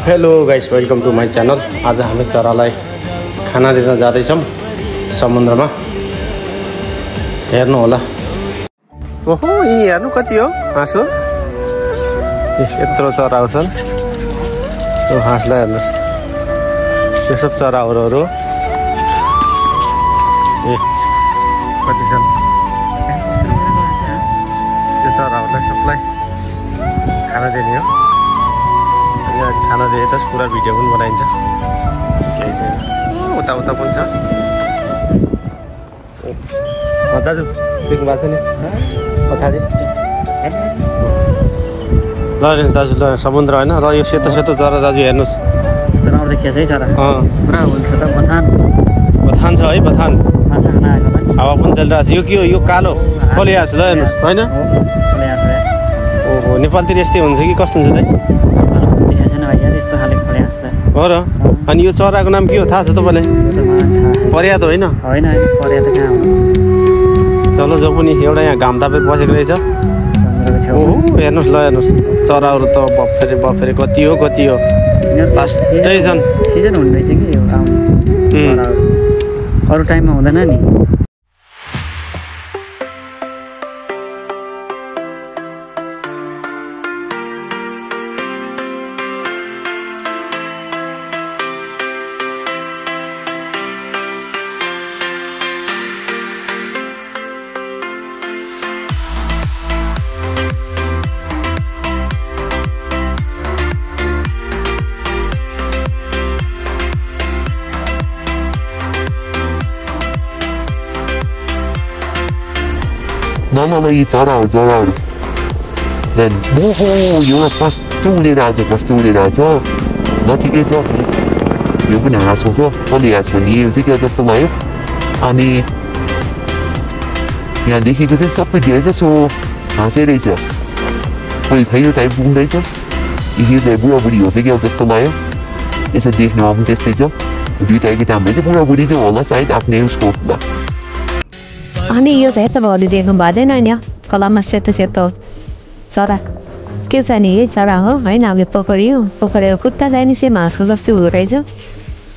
Hello guys, welcome to my channel. आज हामी चरालाई खाना दिन जाँदैछौँ समुद्रमा। हेर्नु होला। ओहो, यी हेर्नु कति हो हाँस हो। यत्रो चराहरू छन्। त्यो हाँसलाई हेर्नुहोस्, यो सब चराहरू ए कति छन्। यो चराहरूलाई सबलाई खाना दिने हो। खाना दिए त पुरा भिडियो पनि बनाइन्छ, केही छैन। उता उता पनि छ। दाजु देख्नु भएको छ नि पछाडि। ल दाजु, ल समुद्र होइन र यो सेतो सेतो चरा दाजु हेर्नुहोस्। यस्तो राम्रो देखिएछ है चरा। पुरा हुन्छ त। बथान छ है, बथान। माछा खाना आएको पनि हावा पनि चलिरहेको छ। यो के हो, यो कालो फलिहाल्छ ल हेर्नुहोस् होइन। ओहो, नेपालतिर यस्तै हुन्छ कि कस्तो हुन्छ त? यस्तो खाले खोले हाँस्दा हो र। अनि यो चराको नाम के हो थाहा छ तपाईँलाई? पर्या त होइन? होइन, पर्या त कहाँ हो। चलो जो पनि एउटा यहाँ घाम तापेर बसेको रहेछ। ओहो हेर्नुहोस्, ल हेर्नुहोस्, चराहरू त बफेरे कति हो लास्टै छन्। सिजन हुने रहेछ कि यो अरू टाइममा हुँदैन नि। Nana यी चराहरू ओहो एउटा कस्तो उडेर आएछ ल। ठिकै छ, यो पनि हाँस हो छ। कसले हाँस भन्ने यो चाहिँ क्या जस्तो लाग्यो। अनि यहाँ देखेको चाहिँ सबै धेरै जसो हाँसै रहेछ। कोही खैरो टाइप पुग्दैछ, यो चाहिँ बुढाबुढी हो चाहिँ क्या जस्तो लाग्यो। यसो देख्नुमा पनि त्यस्तै छ। दुईवटा केटाहरूले चाहिँ बुढाबुढी चाहिँ होला सायद आफ्नै उसको ल। अनि यो चाहिँ तपाईँहरूले देख्नु भएन नि, कलममा सेतो चरा के छ नि, यही चरा हो होइन। अब पोखरीको खुट्टा चाहिँ नि सेम हाँसको जस्तै हुँदो रहेछ।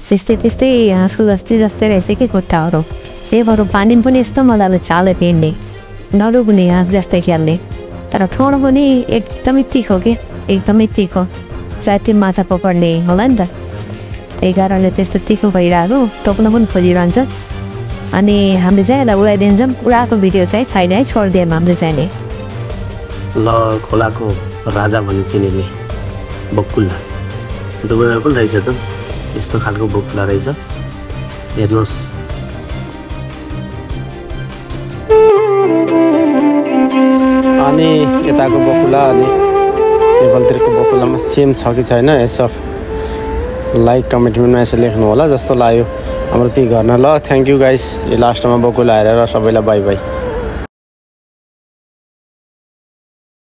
त्यस्तै हाँसको जस्तै रहेछ कि खुट्टाहरू। त्यही भएर पानी पनि यस्तो मजाले चालो पिँड्ने, नडुब्ने हाँस जस्तै खेल्ने। तर ठोडो पनि एकदमै तिखो के, एकदमै तिखो। सायद त्यो माछा पक्र्ने होला नि त, त्यही कारणले त्यस्तो तिखो भइरहेको टोक्न पनि खोजिरहन्छ। अनि हामीले चाहिँ यसलाई उडाइदिन्छौँ। उडाएको भिडियो चाहिँ छैन है, छोडिदियौँ हामीले चाहिँ नि। ल खोलाको राजा भन्ने चिनिने बकुल्ला, दुबईमा पनि रहेछ त यस्तो खालको बकुल्ला रहेछ। हेर्नुहोस्, अनि यताको बकुल्ला अनि नेपालतिरको बकुल्लामा सेम छ कि छैन यसो लाइक कमेन्टमा यसो लेख्नु होला जस्तो लाग्यो। हाम्रो त्यही गर्न ल। Thank you guys. यो लास्टमा बकुल्ला हेरेर सबैलाई बाई बाई।